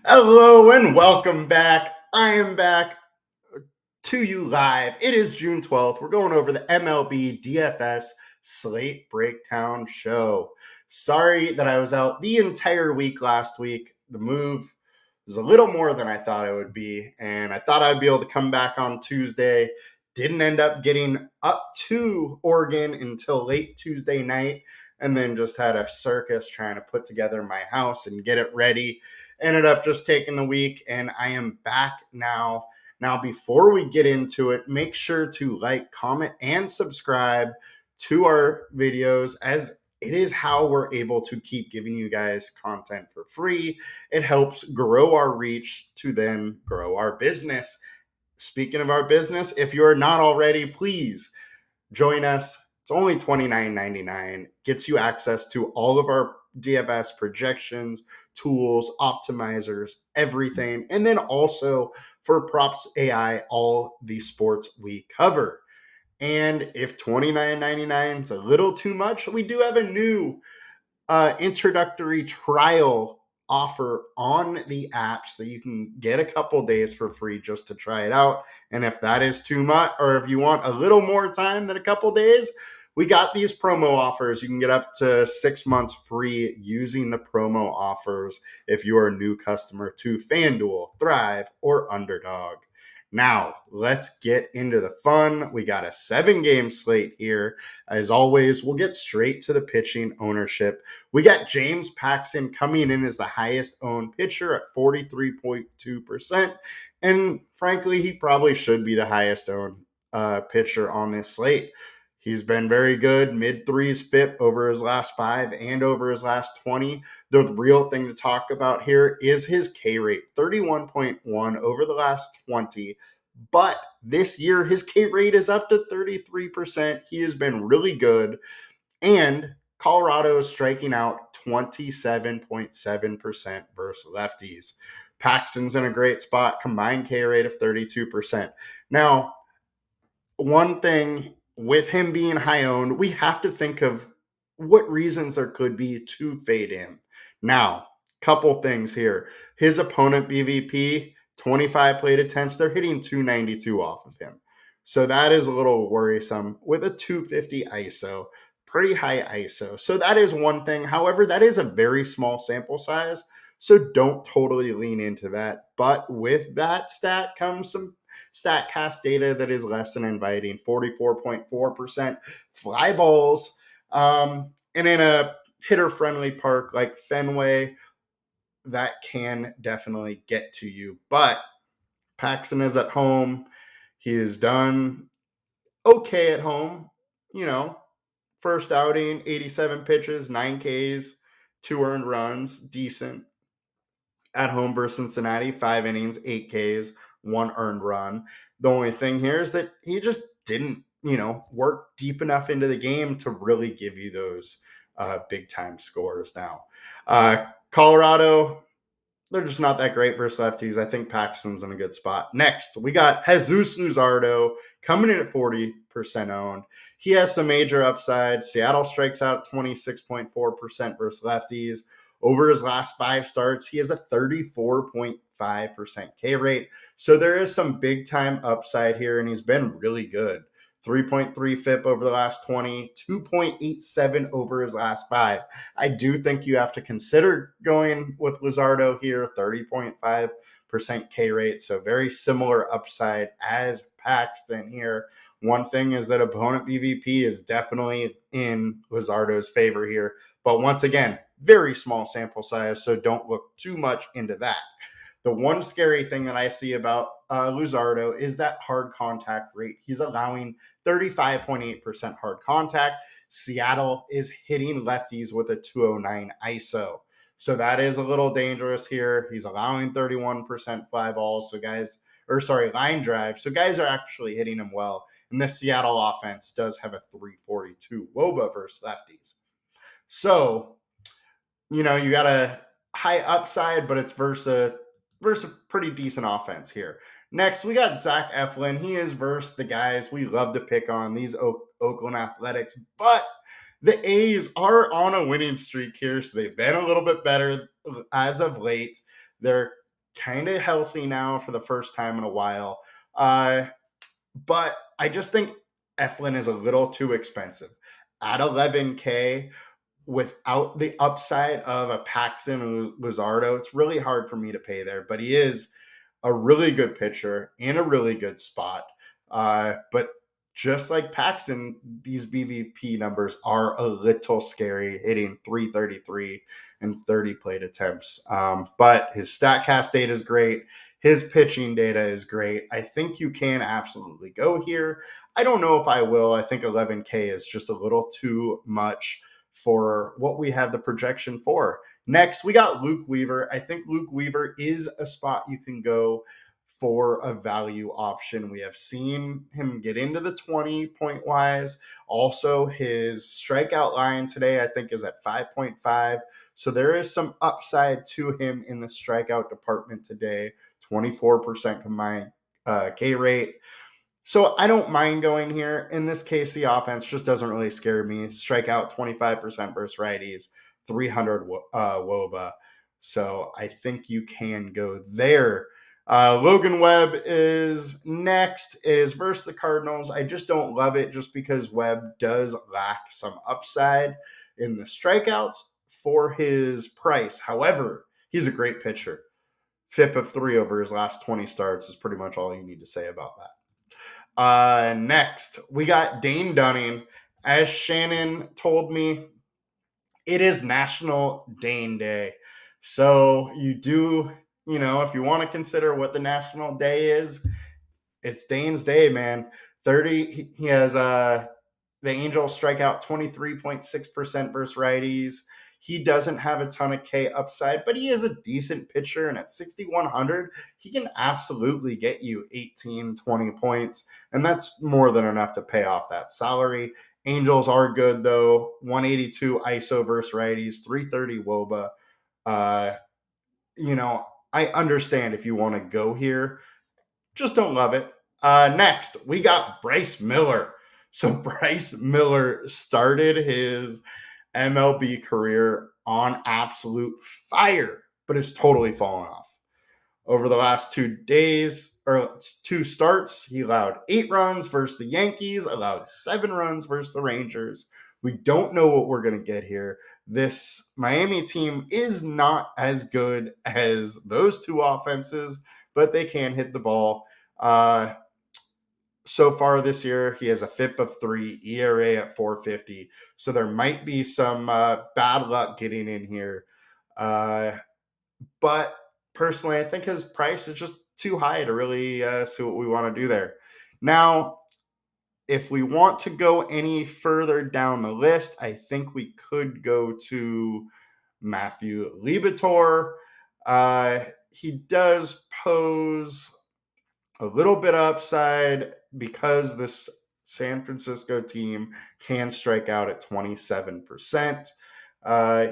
Hello and welcome back. I am back to you live. It is June 12th. We're going over the MLB DFS Slate Breakdown Show. Sorry that I was out the entire week last week. The move was a little more than I thought it would be, and I thought I'd be able to come back on Tuesday. Didn't end up getting up to Oregon until late Tuesday night, and then just had a circus trying to put together my house and get it ready. Ended up just taking the week, and I am back now. Now, before we get into it, make sure to like, comment, and subscribe to our videos, as it is how we're able to keep giving you guys content for free. It helps grow our reach to then grow our business. Speaking of our business, if you are not already, please join us. It's only $29.99. Gets you access to all of our DFS projections, tools, optimizers, everything. And then also for Props AI, all the sports we cover. And if $29.99 is a little too much, we do have a new introductory trial offer on the app so you can get a couple days for free just to try it out. And if that is too much, or if you want a little more time than a couple days, we got these promo offers. You can get up to 6 months free using the promo offers if you are a new customer to FanDuel, Thrive, or Underdog. Now, let's get into the fun. We got a 7-game slate here. As always, we'll get straight to the pitching ownership. We got James Paxton coming in as the highest owned pitcher at 43.2%. And frankly, he probably should be the highest owned pitcher on this slate. He's been very good, mid-threes FIP over his last 5 and over his last 20. The real thing to talk about here is his K rate, 31.1 over the last 20. But this year, his K rate is up to 33%. He has been really good. And Colorado is striking out 27.7% versus lefties. Paxton's in a great spot, combined K rate of 32%. Now, one thing with him being high owned, we have to think of what reasons there could be to fade him. Now, couple things here. His opponent BVP, 25 plate attempts, they're hitting 292 off of him. So that is a little worrisome with a 250 ISO, pretty high ISO. So that is one thing. However, that is a very small sample size. So don't totally lean into that. But with that stat comes some StatCast data that is less than inviting, 44.4% fly balls. And in a hitter-friendly park like Fenway, that can definitely get to you. But Paxton is at home. He is done okay at home. You know, first outing, 87 pitches, 9 Ks, 2 earned runs, decent. At home versus Cincinnati, 5 innings, 8 Ks, 1 earned run. The only thing here is that he just didn't, work deep enough into the game to really give you those big time scores now. Colorado, they're just not that great versus lefties. I think Paxton's in a good spot. Next, we got Jesus Luzardo coming in at 40% owned. He has some major upside. Seattle strikes out 26.4% versus lefties. Over his last 5 starts, he has a 34.5% K rate. So there is some big time upside here, and he's been really good. 3.3 FIP over the last 20, 2.87 over his last 5. I do think you have to consider going with Luzardo here, 30.5% K rate. So very similar upside as Paxton here. One thing is that opponent BVP is definitely in Luzardo's favor here. But once again, very small sample size, so don't look too much into that. The one scary thing that I see about Luzardo is that hard contact rate. He's allowing 35.8% hard contact. Seattle is hitting lefties with a 209 ISO. So that is a little dangerous here. He's allowing 31% fly balls. Line drive. So guys are actually hitting him well. And the Seattle offense does have a 342 WOBA versus lefties. So, you got a high upside, but it's versus a pretty decent offense here. Next, we got Zach Eflin. He is versus the guys we love to pick on, these Oakland Athletics. But the A's are on a winning streak here, so they've been a little bit better as of late. They're kind of healthy now for the first time in a while. But I just think Eflin is a little too expensive. At 11K, without the upside of a Paxton and Luzardo, it's really hard for me to pay there. But he is a really good pitcher in a really good spot. But just like Paxton, these BVP numbers are a little scary, hitting 333 and 30 plate attempts. But his StatCast data is great. His pitching data is great. I think you can absolutely go here. I don't know if I will. I think 11K is just a little too much for what we have the projection for. Next, we got Luke Weaver. I think Luke Weaver is a spot you can go for a value option. We have seen him get into the 20 point wise. Also, his strikeout line today, I think, is at 5.5. So there is some upside to him in the strikeout department today. 24% combined K rate. So I don't mind going here. In this case, the offense just doesn't really scare me. Strikeout 25% versus righties, 300 WOBA. So I think you can go there. Logan Webb is next. It is versus the Cardinals. I just don't love it just because Webb does lack some upside in the strikeouts for his price. However, he's a great pitcher. FIP of 3 over his last 20 starts is pretty much all you need to say about that. Next, we got Dane Dunning. As Shannon told me, it is National Dane Day. So you do, if you want to consider what the National Day is, it's Dane's Day, man. 30, he has the Angels strike out 23.6% versus righties. He doesn't have a ton of K upside, but he is a decent pitcher. And at 6,100, he can absolutely get you 18, 20 points. And that's more than enough to pay off that salary. Angels are good, though. 182 ISO versus righties, 330 WOBA. I understand if you want to go here. Just don't love it. Next, we got Bryce Miller. So Bryce Miller started his MLB career on absolute fire, but it's totally fallen off. Over the last 2 days, or 2 starts, he allowed 8 runs versus the Yankees, allowed 7 runs versus the Rangers. We don't know what we're going to get here. This Miami team is not as good as those 2 offenses, but they can hit the ball. So far this year, he has a FIP of 3, ERA at 4.50. So there might be some bad luck getting in here. But personally, I think his price is just too high to really see what we want to do there. Now, if we want to go any further down the list, I think we could go to Matthew Liberatore. He does pose a little bit upside because this San Francisco team can strike out at 27%.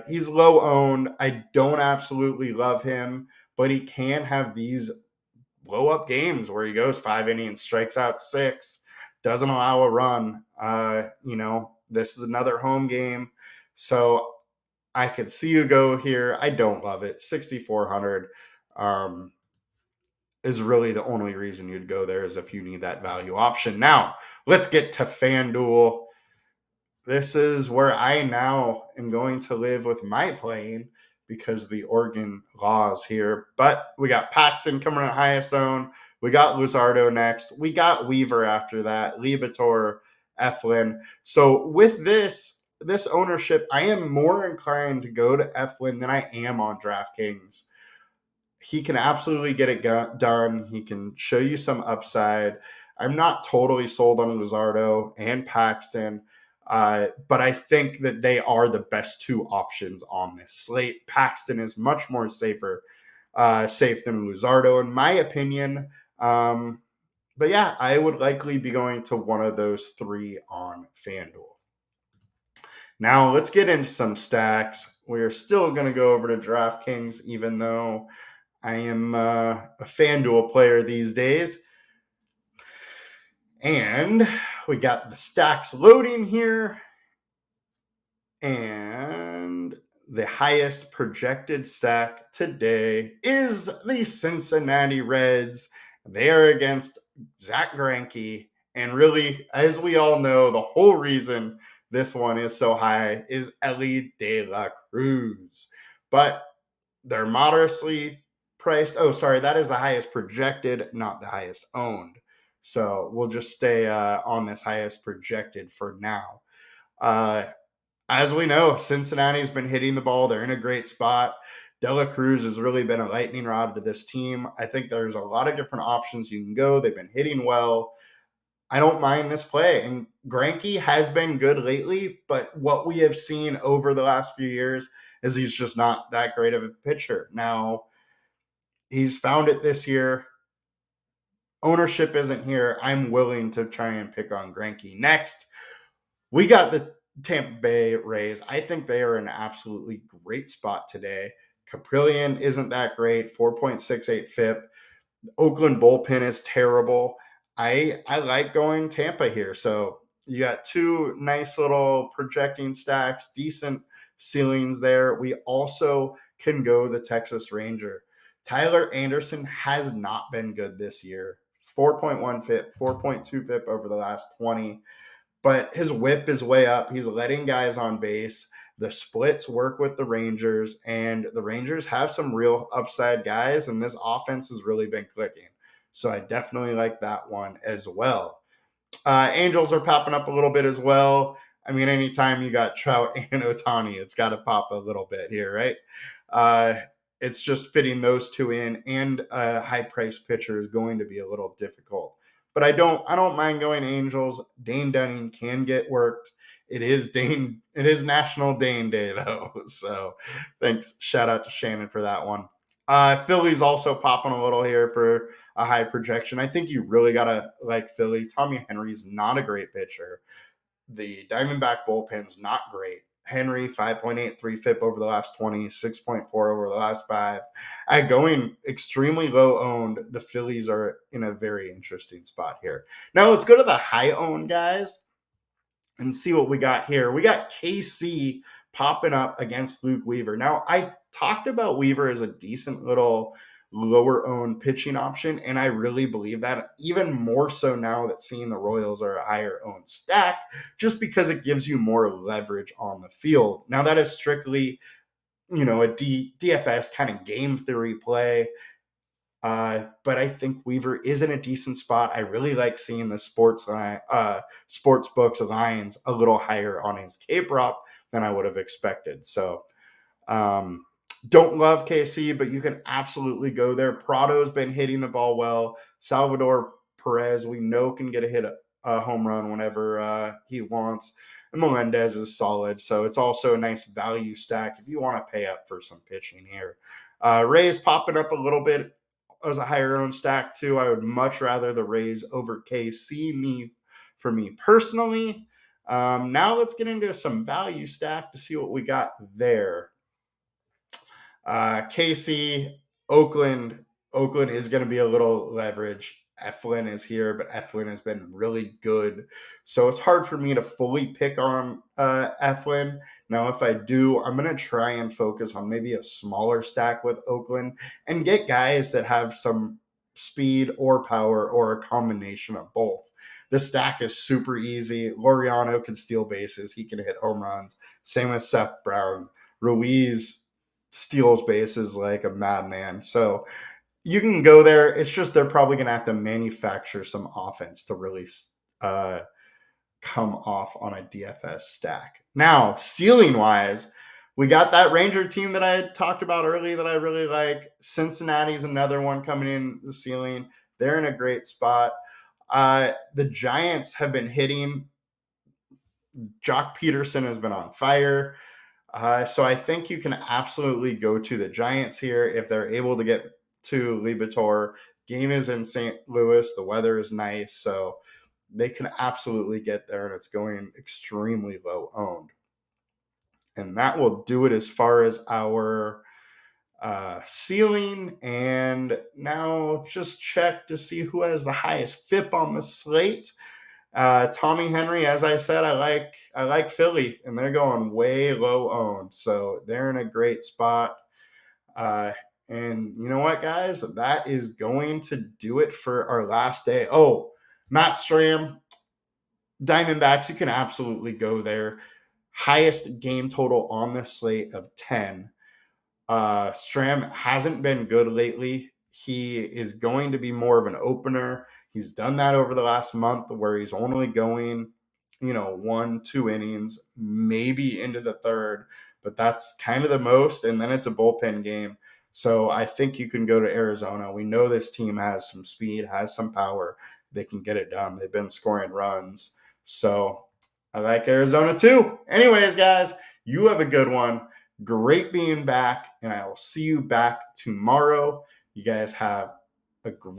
He's low owned. I don't absolutely love him, but he can have these blow up games where he goes 5 innings, strikes out 6, doesn't allow a run. This is another home game. So I could see you go here. I don't love it. 6,400. Is really the only reason you'd go there is if you need that value option. Now, let's get to FanDuel. This is where I now am going to live with my playing because of the Oregon laws here. But we got Paxton coming at highest owned. We got Luzardo next. We got Weaver after that. Liberatore, Eflin. So with this ownership, I am more inclined to go to Eflin than I am on DraftKings. He can absolutely get it done. He can show you some upside. I'm not totally sold on Luzardo and Paxton, but I think that they are the best 2 options on this slate. Paxton is much more safe than Luzardo, in my opinion. But yeah, I would likely be going to one of those 3 on FanDuel. Now let's get into some stacks. We're still going to go over to DraftKings, even though I am a FanDuel player these days. And we got the stacks loading here. And the highest projected stack today is the Cincinnati Reds. They are against Zach Greinke. And really, as we all know, the whole reason this one is so high is Ellie De La Cruz. But they're moderately priced. Oh, sorry, that is the highest projected, not the highest owned. So we'll just stay on this highest projected for now. Uh, as we know, Cincinnati's been hitting the ball. They're in a great spot. De La Cruz has really been a lightning rod to this team. I think there's a lot of different options you can go. They've been hitting well. I don't mind this play. And Greinke has been good lately, but what we have seen over the last few years is he's just not that great of a pitcher. Now, he's found it this year. Ownership isn't here. I'm willing to try and pick on Greinke. Next, we got the Tampa Bay Rays. I think they are in an absolutely great spot today. Caprillion isn't that great, 4.68 FIP. Oakland bullpen is terrible. I like going Tampa here. So you got two nice little projecting stacks, decent ceilings there. We also can go the Texas Ranger. Tyler Anderson has not been good this year. 4.1 FIP, 4.2 FIP over the last 20. But his whip is way up. He's letting guys on base. The splits work with the Rangers, and the Rangers have some real upside guys, and this offense has really been clicking. So I definitely like that one as well. Angels are popping up a little bit as well. I mean, anytime you got Trout and Ohtani, it's got to pop a little bit here, right? Uh, it's just fitting those two in, and a high-priced pitcher is going to be a little difficult. But I don't mind going Angels. Dane Dunning can get worked. It is National Dane Day though. So thanks. Shout out to Shannon for that one. Philly's also popping a little here for a high projection. I think you really gotta like Philly. Tommy Henry's not a great pitcher. The Diamondback bullpen's not great. Henry, 5.83 FIP over the last 20, 6.4 over the last 5. At going extremely low owned, the Phillies are in a very interesting spot here. Now let's go to the high owned guys and see what we got here. We got KC popping up against Luke Weaver. Now, I talked about Weaver as a decent little lower owned pitching option, and I really believe that, even more so now that seeing the Royals are a higher owned stack, just because it gives you more leverage on the field. Now, that is strictly, a DFS kind of game theory play. But I think Weaver is in a decent spot. I really like seeing the sports books lines a little higher on his K prop than I would have expected. So don't love KC, but you can absolutely go there. Prado's been hitting the ball well. Salvador Perez, we know, can get a home run whenever he wants. And Melendez is solid, so it's also a nice value stack if you want to pay up for some pitching here. Rays popping up a little bit as a higher owned stack too. I would much rather the Rays over KC for me personally. Now let's get into some value stack to see what we got there. KC, Oakland. Oakland is going to be a little leverage. Eflin is here, but Eflin has been really good. So it's hard for me to fully pick on Eflin. Now, if I do, I'm going to try and focus on maybe a smaller stack with Oakland and get guys that have some speed or power or a combination of both. The stack is super easy. Laureano can steal bases. He can hit home runs. Same with Seth Brown. Ruiz steals bases like a madman. So you can go there. It's just they're probably going to have to manufacture some offense to really come off on a DFS stack. Now, ceiling-wise, we got that Ranger team that I had talked about early that I really like. Cincinnati's another one coming in the ceiling. They're in a great spot. The Giants have been hitting. Jock Peterson has been on fire. So I think you can absolutely go to the Giants here if they're able to get to Liberatore. Game is in St. Louis. The weather is nice, so they can absolutely get there, and it's going extremely low owned. And that will do it as far as our ceiling. And now just check to see who has the highest FIP on the slate. Tommy Henry, as I said, I like Philly, and they're going way low owned, so they're in a great spot. Uh, and you know what, guys? That is going to do it for our last day. Oh, Matt Stram, Diamondbacks, you can absolutely go there. Highest game total on this slate of 10. Stram hasn't been good lately. He is going to be more of an opener. He's done that over the last month where he's only going, 1, 2 innings, maybe into the third, but that's kind of the most. And then it's a bullpen game. So I think you can go to Arizona. We know this team has some speed, has some power. They can get it done. They've been scoring runs. So I like Arizona too. Anyways, guys, you have a good one. Great being back, and I will see you back tomorrow. You guys have a great